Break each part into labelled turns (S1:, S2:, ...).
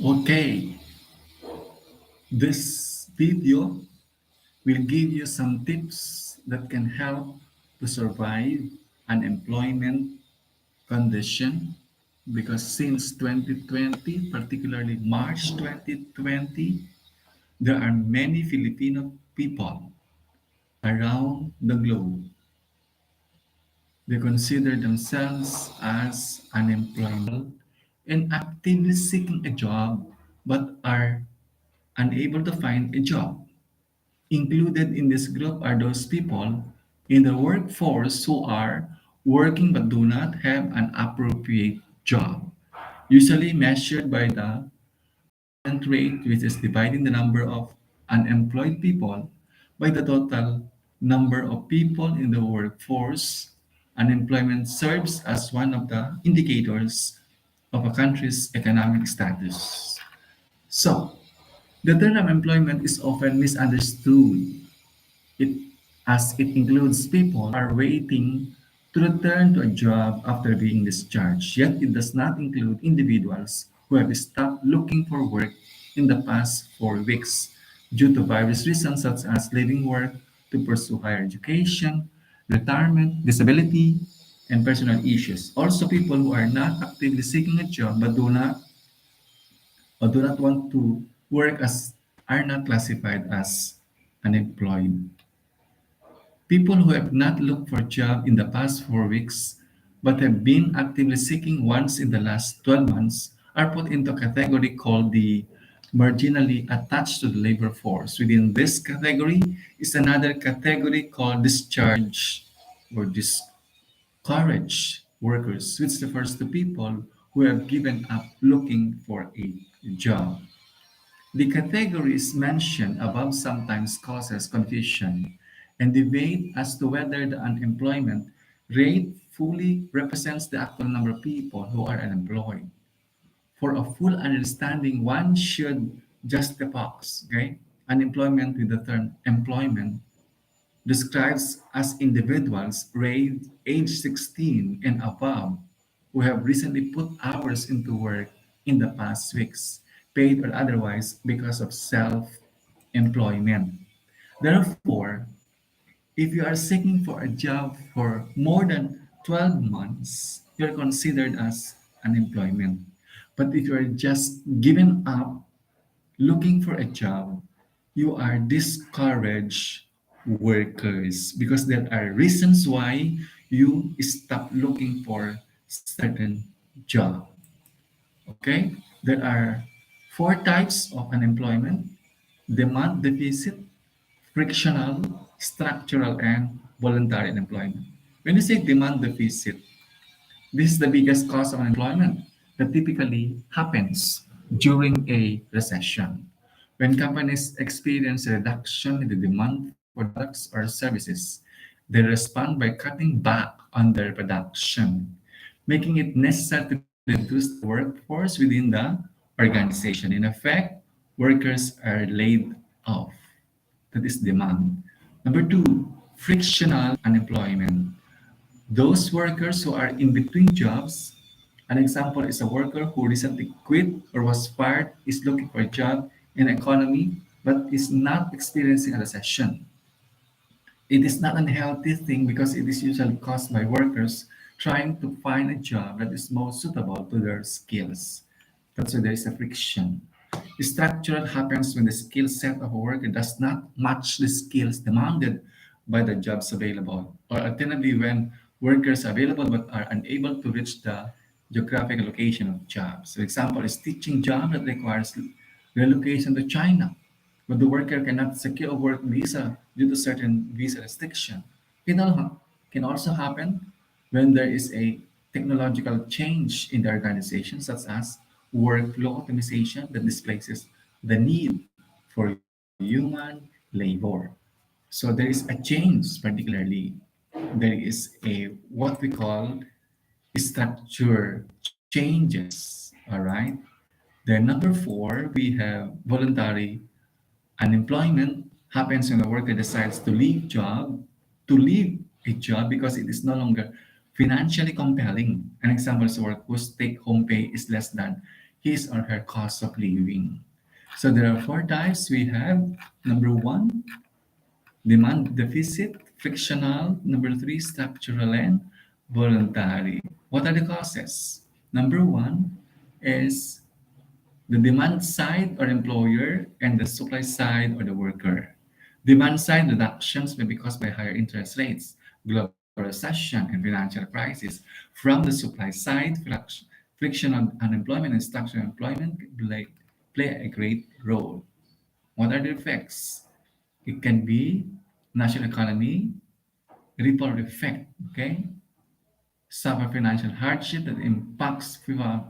S1: Okay, this video will give you some tips that can help to survive unemployment condition because since 2020, particularly March 2020, there are many Filipino people around the globe. They consider themselves as unemployed and actively seeking a job but are unable to find a job. Included in this group are those people in the workforce who are working but do not have an appropriate job, usually measured by the unemployment rate, which is dividing the number of unemployed people by the total number of people in the workforce. Unemployment serves as one of the indicators of a country's economic status. So, the term employment is often misunderstood it, as it includes people who are waiting to return to a job after being discharged, yet it does not include individuals who have stopped looking for work in the past 4 weeks due to various reasons such as leaving work to pursue higher education, retirement, disability, and personal issues. Also, people who are not actively seeking a job but do not want to work as are not classified as unemployed. People who have not looked for a job in the past 4 weeks but have been actively seeking once in the last 12 months are put into a category called the marginally attached to the labor force. Within this category is another category called discharge or discouraged workers, which refers to people who have given up looking for a job. The categories mentioned above sometimes causes confusion and debate as to whether the unemployment rate fully represents the actual number of people who are unemployed. For a full understanding, one should just the box, okay? Unemployment with the term employment describes as individuals raised age 16 and above who have recently put hours into work in the past weeks, paid or otherwise, because of self-employment. Therefore, if you are seeking for a job for more than 12 months, you're considered as unemployment. But if you're just giving up looking for a job, you are discouraged workers because there are reasons why you stop looking for certain job. Okay, there are four types of unemployment: demand deficit, frictional, structural, and voluntary unemployment. When you say demand deficit, this is the biggest cause of unemployment that typically happens during a recession. When companies experience a reduction in the demand for products or services, they respond by cutting back on their production, making it necessary to reduce the workforce within the organization. In effect, workers are laid off. That is demand. Number two, frictional unemployment. Those workers who are in between jobs, an example is a worker who recently quit or was fired, is looking for a job in the economy, but is not experiencing a recession. It is not an unhealthy thing because it is usually caused by workers trying to find a job that is most suitable to their skills. That's why there is a friction. Structural happens when the skill set of a worker does not match the skills demanded by the jobs available, or alternatively, when workers are available but are unable to reach the geographical location of jobs. For example, is teaching job that requires relocation to China, but the worker cannot secure a work visa due to certain visa restriction. Can also happen when there is a technological change in the organization, such as workflow optimization that displaces the need for human labor. So there is a change, particularly there is a what we call structure changes. All right. Then number four, we have voluntary unemployment happens when a worker decides to leave a job because it is no longer financially compelling. An example is a work whose take-home pay is less than his or her cost of living. So there are four types we have. Number one, demand deficit, frictional. Number three, structural, and voluntary. What are the causes? Number one is the demand side or employer and the supply side or the worker. Demand side reductions may be caused by higher interest rates, global recession, and financial crisis. From the supply side, frictional unemployment and structural employment play a great role. What are the effects? It can be national economy, ripple effect, okay? Suffer financial hardship that impacts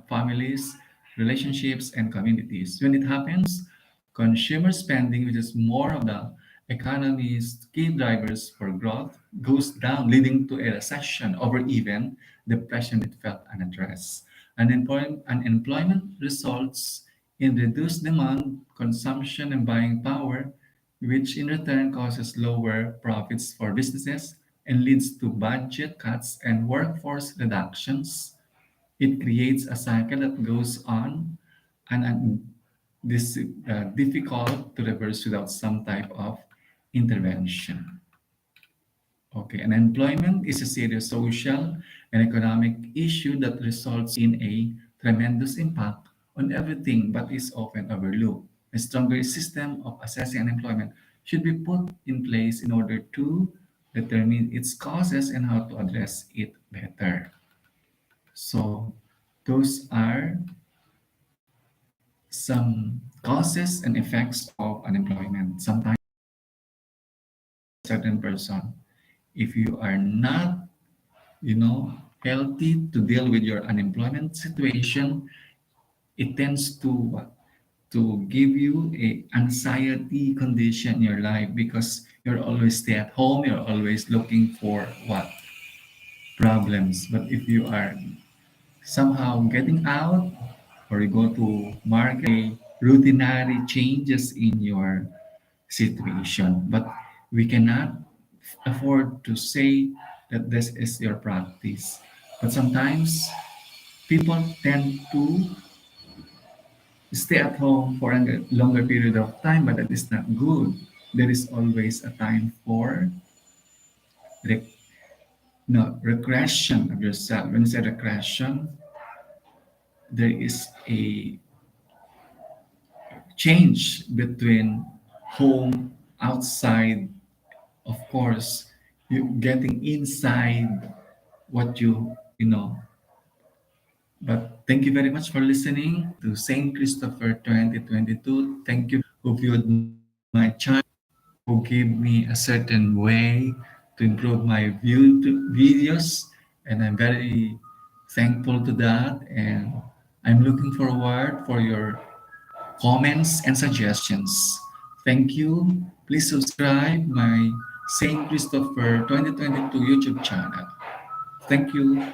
S1: families, relationships, and communities. When it happens, consumer spending, which is more of the economy's key drivers for growth, goes down, leading to a recession or even depression that felt unaddressed. Unemployment results in reduced demand, consumption, and buying power, which in return causes lower profits for businesses and leads to budget cuts and workforce reductions. It creates a cycle that goes on and this difficult to reverse without some type of intervention. Okay, unemployment is a serious social and economic issue that results in a tremendous impact on everything but is often overlooked. A stronger system of assessing unemployment should be put in place in order to determine its causes and how to address it better. So, those are some causes and effects of unemployment. Sometimes, a certain person, if you are not healthy to deal with your unemployment situation, it tends to to give you a anxiety condition in your life because you're always stay at home, you're always looking for what problems. But if you are somehow getting out or you go to market, routinary changes in your situation, but we cannot afford to say that this is your practice. But sometimes people tend to stay at home for a longer period of time, but that is not good. There is always a time for rec- no, regression of yourself. When you say regression, there is a change between home, outside, of course, you getting inside what you know. But thank you very much for listening to Saint Christopher 2022. Thank you who viewed my channel, who gave me a certain way to improve my videos, and I'm very thankful to that. And I'm looking forward for your comments and suggestions. Thank you. Please subscribe my Saint Christopher 2022 YouTube channel. Thank you.